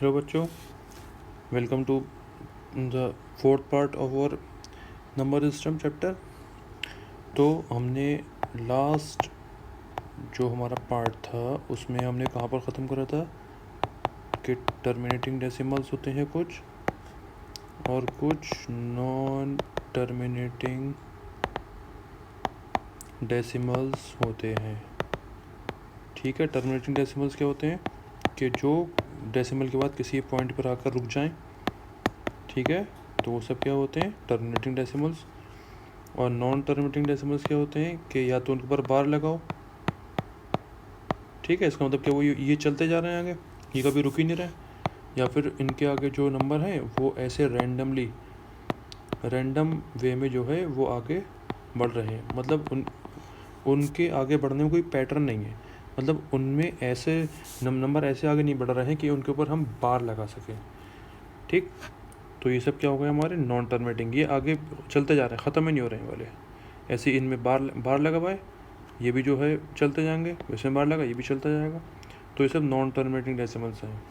Hello बच्चों, welcome to the fourth part of our number system chapter. तो हमने last जो हमारा पार्ट था उसमें हमने कहाँ पर ख़त्म करा था कि टर्मिनेटिंग डेसिमल्स होते हैं कुछ और कुछ नॉन टर्मिनेटिंग डेसिमल्स होते हैं। ठीक है, टर्मिनेटिंग डेसिमल्स क्या होते हैं कि जो डेसिमल के बाद किसी पॉइंट पर आकर रुक जाएं। ठीक है, तो वो सब क्या होते हैं टर्मिनेटिंग डेसिमल्स। और नॉन टर्मिनेटिंग डेसिमल्स क्या होते हैं कि या तो उनके ऊपर बार लगाओ। ठीक है, इसका मतलब क्या वो ये चलते जा रहे हैं आगे, ये कभी रुक ही नहीं रहे, या फिर इनके आगे जो नंबर हैं वो ऐसे रैंडम वे में जो है वो आगे बढ़ रहे हैं। मतलब उनके आगे बढ़ने में कोई पैटर्न नहीं है, मतलब उनमें ऐसे नंबर ऐसे आगे नहीं बढ़ रहे हैं कि उनके ऊपर हम बार लगा सकें। ठीक, तो ये सब क्या हो गया हमारे नॉन टर्मिनेटिंग, ये आगे चलते जा रहे हैं, ख़त्म ही नहीं हो रहे हैं वाले। ऐसे इनमें बार लगा हुआ है, ये भी जो है चलते जाएंगे, वैसे बार लगा ये भी चलता जाएगा। तो ये सब नॉन टर्मिनेटिंग डेसिमल्स हैं।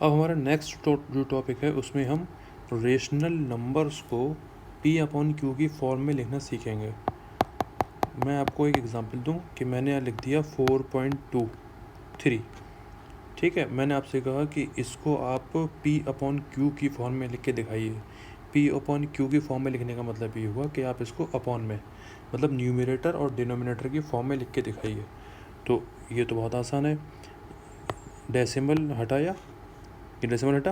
अब हमारा नेक्स्ट जो टॉपिक है उसमें हम रेशनल नंबर्स को P/Q की फॉर्म में लिखना सीखेंगे। मैं आपको एक एग्जांपल दूं कि मैंने यहाँ लिख दिया 4.23। ठीक है, मैंने आपसे कहा कि इसको आप P/Q की फॉर्म में लिख के दिखाइए। P/Q की फॉर्म में लिखने का मतलब ये हुआ कि आप इसको अपॉन में, मतलब न्यूमरेटर और डिनोमिनेटर की फॉर्म में लिख के दिखाइए। तो ये तो बहुत आसान है, डेसिमल हटाया, ये डेसिमल हटा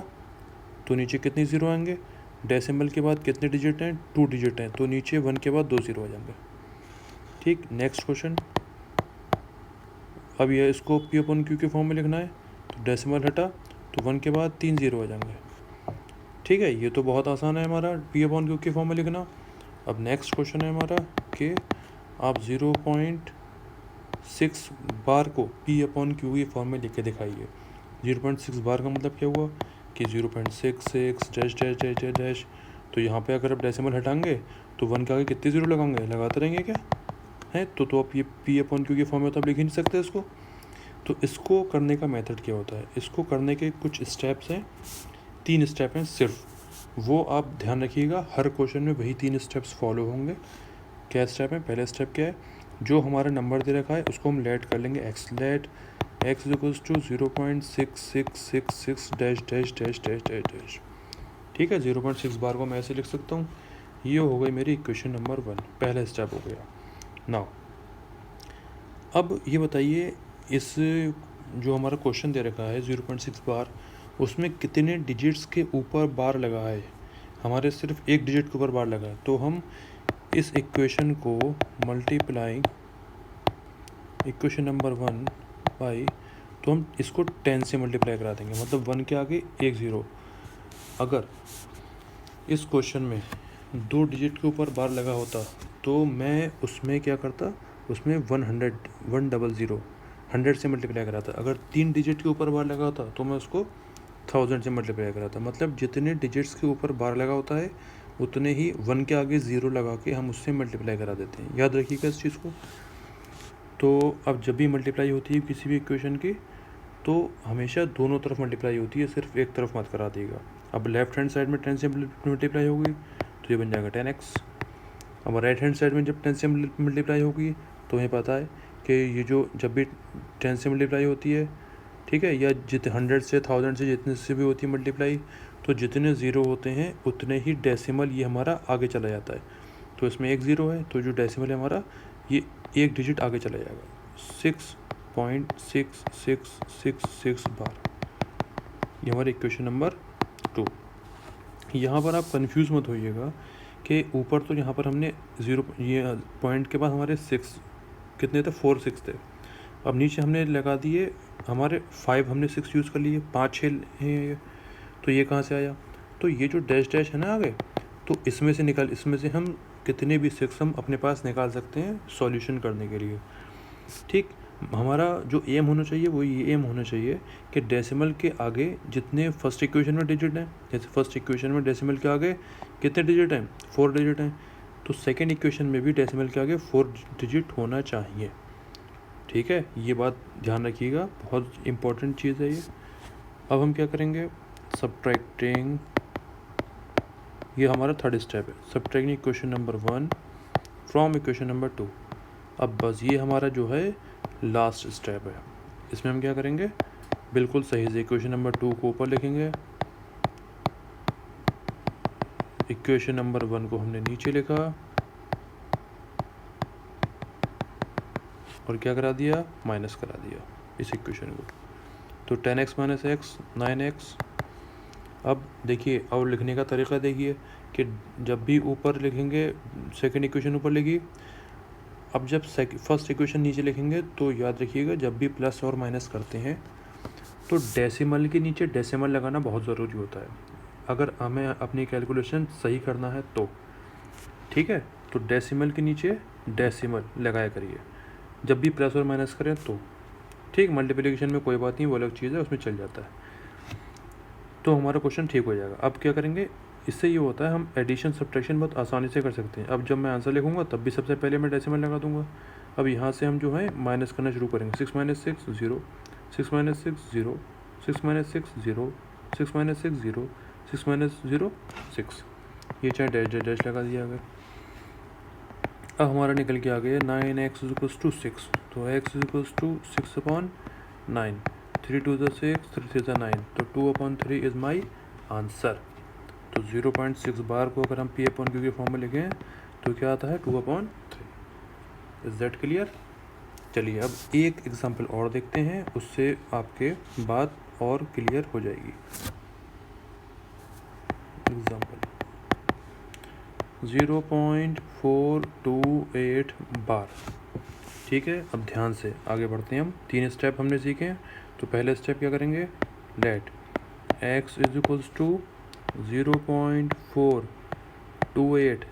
तो नीचे कितने ज़ीरो आएंगे, डेसिमल के बाद कितने डिजिट हैं, 2 डिजिट हैं, तो नीचे 1 के बाद 2 ज़ीरो आ जाएंगे। ठीक, नेक्स्ट क्वेश्चन। अब ये इसको P/Q के फॉर्म में लिखना है, तो डेसिमल हटा तो 1 के बाद 3 ज़ीरो आ जाएंगे। ठीक है, ये तो बहुत आसान है हमारा P/Q के फॉर्म में लिखना। अब नेक्स्ट क्वेश्चन है हमारा कि आप 0.6 बार को P/Q की फॉर्म में लिख के दिखाइए। 0.6 बार का मतलब क्या हुआ कि 0.66 dash dash dash dash dash. तो यहाँ पे अगर आप डेसिमल हटाएंगे तो 1 के आगे कितने ज़ीरो लगाएंगे, लगाते रहेंगे क्या है। तो आप ये P/Q की फॉर्म में तो आप लिख ही नहीं सकते इसको। तो इसको करने का मेथड क्या होता है, इसको करने के कुछ स्टेप्स हैं, 3 स्टेप हैं सिर्फ, वो आप ध्यान रखिएगा। हर क्वेश्चन में वही 3 स्टेप्स फॉलो होंगे। क्या स्टेप है, पहला स्टेप क्या है, जो हमारा नंबर दे रखा है उसको हम लेट कर लेंगे x. Let x equals to 0.6666 dash dash dash dash dash dash. ठीक है, 0.6 बार को मैं ऐसे लिख सकता हूँ। ये हो गई मेरी इक्वेशन नंबर 1, पहला स्टेप हो गया। नाउ अब ये बताइए, इस जो हमारा क्वेश्चन दे रखा है 0.6 बार, उसमें कितने डिजिट्स के ऊपर बार लगा है। हमारे सिर्फ एक डिजिट के ऊपर बार लगा है, तो हम इस इक्वेशन को मल्टीप्लाइंग इक्वेशन नंबर 1 बाई, तो हम इसको 10 से मल्टीप्लाई करा देंगे, मतलब 1 के आगे 1 ज़ीरो। अगर इस क्वेश्चन में 2 डिजिट के ऊपर बार लगा होता तो मैं उसमें क्या करता, उसमें 100 से मल्टीप्लाई कराता। अगर 3 डिजिट के ऊपर बार लगा होता तो मैं उसको 1000 से मल्टीप्लाई कराता। मतलब जितने डिजिट्स के ऊपर बार लगा होता है उतने ही 1 के आगे ज़ीरो लगा के हम उससे मल्टीप्लाई करा देते हैं। याद रखिएगा इस चीज़ को। तो अब जब भी मल्टीप्लाई होती है किसी भी इक्वेशन की, तो हमेशा दोनों तरफ मल्टीप्लाई होती है, सिर्फ एक तरफ मत करा देगा। अब लेफ्ट हैंड साइड में 10 से मल्टीप्लाई होगी तो ये बन जाएगा 10x। अब राइट हैंड साइड में जब 10 से मल्टीप्लाई होगी तो हमें पता है कि ये जो जब भी 10 से मल्टीप्लाई होती है, ठीक है, या 100 से 1000 से जितने से भी होती है मल्टीप्लाई, तो जितने ज़ीरो होते हैं उतने ही डेसिमल ये हमारा आगे चला जाता है। तो इसमें 1 ज़ीरो है तो जो डेसिमल है हमारा ये एक डिजिट आगे चला जाएगा, 6.6666 बार। ये हमारी इक्वेशन नंबर 2। यहाँ पर आप कंफ्यूज मत होइएगा कि ऊपर तो यहाँ पर हमने 0 ये पॉइंट के बाद हमारे 6 कितने थे, 4 6 थे। अब नीचे हमने लगा दिए हमारे 5, हमने 6 यूज़ कर लिए, 5 6 हैं, तो ये कहाँ से आया। तो ये जो डैश डैश है ना आगे, तो इसमें से हम कितने भी 6 हम अपने पास निकाल सकते हैं सॉल्यूशन करने के लिए। ठीक, हमारा जो एम होना चाहिए वो ये एम होना चाहिए कि डेसिमल के आगे जितने फर्स्ट इक्वेशन में डिजिट हैं, जैसे फर्स्ट इक्वेशन में डेसिमल के आगे कितने डिजिट हैं, 4 डिजिट हैं, तो सेकेंड इक्वेशन में भी डेसिमल के आगे 4 डिजिट होना चाहिए। ठीक है, ये बात ध्यान रखिएगा, बहुत इम्पोर्टेंट चीज़ है ये। अब हम क्या करेंगे, सब्ट्रैक्टिंग, ये हमारा थर्ड स्टेप है, subtracting equation number 1 from equation number 2। अब बस ये हमारा जो है लास्ट स्टेप है। इसमें हम क्या करेंगे, बिल्कुल सही से इक्वेशन नंबर 2 को ऊपर लिखेंगे, इक्वेशन नंबर 1 को हमने नीचे लिखा और क्या करा दिया, माइनस करा दिया इस इक्वेशन को। तो 10x माइनस एक्स 9x। अब देखिए, और लिखने का तरीका देखिए कि जब भी ऊपर लिखेंगे, सेकंड इक्वेशन ऊपर लिखी, अब जब फर्स्ट इक्वेशन नीचे लिखेंगे तो याद रखिएगा, जब भी प्लस और माइनस करते हैं तो डेसिमल के नीचे डेसिमल लगाना बहुत ज़रूरी होता है, अगर हमें अपनी कैलकुलेशन सही करना है तो। ठीक है, तो डेसिमल के नीचे डेसिमल लगाया करिए जब भी प्लस और माइनस करें तो। ठीक, मल्टीप्लिकेशन में कोई बात नहीं, वो अलग चीज़ है, उसमें चल जाता है, तो हमारा क्वेश्चन ठीक हो जाएगा। अब क्या करेंगे, इससे ये होता है हम एडिशन सब्ट्रैक्शन बहुत आसानी से कर सकते हैं। अब जब मैं आंसर लिखूंगा तब भी सबसे पहले मैं डेसिमल लगा दूंगा। अब यहाँ से हम जो है माइनस करना शुरू करेंगे, 6 minus 6 0, 6 minus 6 0, 6 minus 6 0, 6 minus 6 0, 6 minus 0 6, ये चाहे डैश डैश डैश लगा दिया गया। अब हमारा निकल के आ गया 9x इक्वल्स टू 6, तो x इक्वल्स टू 6/9, 3 2 6, 3 3 9, तो 2/3 इज़ माई आंसर। तो 0.6 बार को अगर हम P/Q के फॉर्म में लिखें तो क्या आता है, 2/3। Is that clear? चलिए अब एक एग्जांपल और देखते हैं, उससे आपके बात और क्लियर हो जाएगी। एग्जांपल 0.428 बार। ठीक है, अब ध्यान से आगे बढ़ते हैं हम। 3 स्टेप हमने सीखे हैं, तो पहले स्टेप क्या करेंगे, let x is equals to 0.428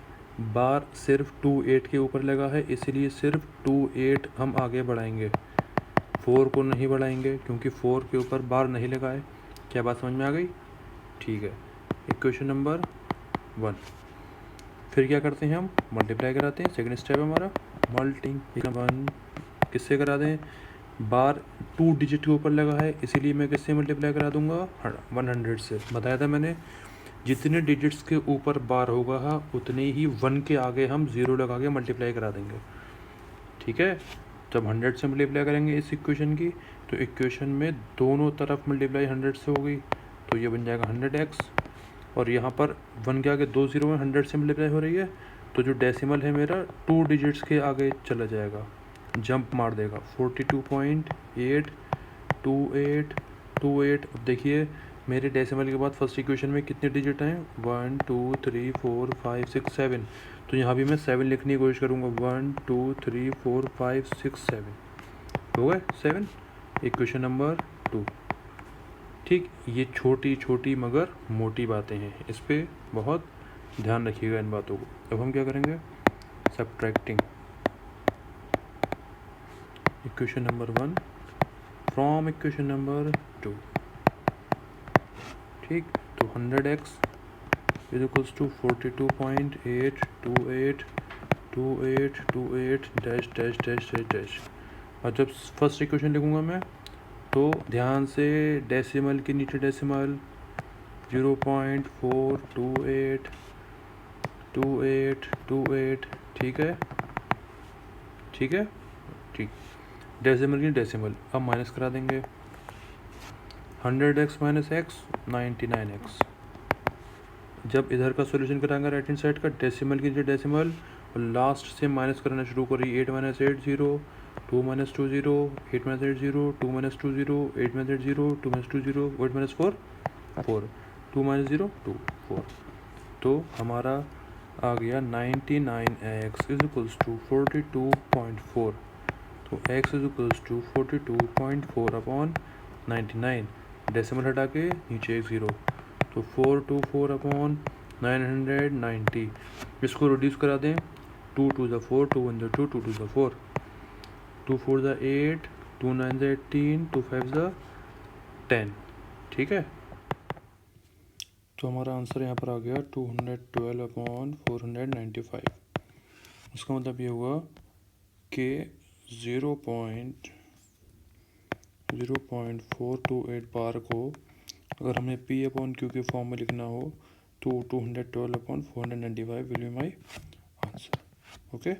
bar, सिर्फ 28 के ऊपर लगा है इसलिए सिर्फ 28 हम आगे बढ़ाएंगे, 4 को नहीं बढ़ाएंगे क्योंकि 4 के ऊपर बार नहीं लगा है। क्या बात समझ में आ गई? ठीक है, इक्वेशन नंबर 1। फिर क्या करते हैं, हम मल्टीप्लाई कराते हैं, सेकंड स्टेप हमारा मल्टीप्लाई किससे करा दें, बार 2 डिजिट के ऊपर लगा है इसीलिए मैं किससे मल्टीप्लाई करा दूंगा, 100 से। बताया था मैंने, जितने डिजिट्स के ऊपर बार होगा उतने ही 1 के आगे हम 0 लगा के मल्टीप्लाई करा देंगे। ठीक है, जब 100 से मल्टीप्लाई करेंगे इस इक्वेशन की, तो इक्वेशन में दोनों तरफ मल्टीप्लाई 100 से हो गई, तो ये बन जाएगा 100x। और यहाँ पर 1 के आगे 2 0 में 100 से मल्टीप्लाई हो रही है, तो जो डेसिमल है मेरा 2 डिजिट्स के आगे चला जाएगा, जंप मार देगा, 42.82828। अब देखिए मेरे डेसिमल के बाद फर्स्ट इक्वेशन में कितने डिजिट हैं, 1 2 3 4 5 6 7, तो यहाँ भी मैं 7 लिखने की कोशिश करूँगा, 1 2 3 4 5 6 7, हो गए 7, इक्वेशन नंबर 2। ठीक, ये छोटी छोटी मगर मोटी बातें हैं, इस पर बहुत ध्यान रखिएगा इन बातों को। अब हम क्या करेंगे, subtracting equation number 1 from equation number 2। ठीक, तो 100x is equals to 42.8282828 dash dash dash dash dash. और जब फर्स्ट इक्वेशन लिखूँगा मैं तो ध्यान से डेसिमल के नीचे डेसिमल 0.4282828। ठीक है, ठीक है, ठीक, डेसिमल की डेसिमल। अब माइनस करा देंगे, 100x माइनस एक्स 99x। जब इधर का सॉल्यूशन कराएंगे राइट हैंड साइड का, डेसिमल की नीचे डेसिमल और लास्ट से माइनस करना शुरू करिए, 8 minus 8 0, 2 minus 2 0, 8 minus 8 0, 2 minus 2 0, 8 minus 8 0, 2 minus 2 0, 8 minus 4 4, 2 minus 0 2 4। तो हमारा आ गया 99x इज इक्वल्स टू 42.4। तो x is equals to 42.4/99, decimal हटा के नीचे एक 0, तो 424/990। इसको रिड्यूस करा दें, 2 2 4, 2 1 2, 2 2 4, 2 4 8, 2 9 18, 2 5 10। ठीक है, तो हमारा आंसर यहाँ पर आ गया 212/495। उसका मतलब ये हुआ कि 0.428 बार को अगर हमें पी अपॉन क्यू के फॉर्म में लिखना हो तो 212 upon 495 will be my answer. Okay.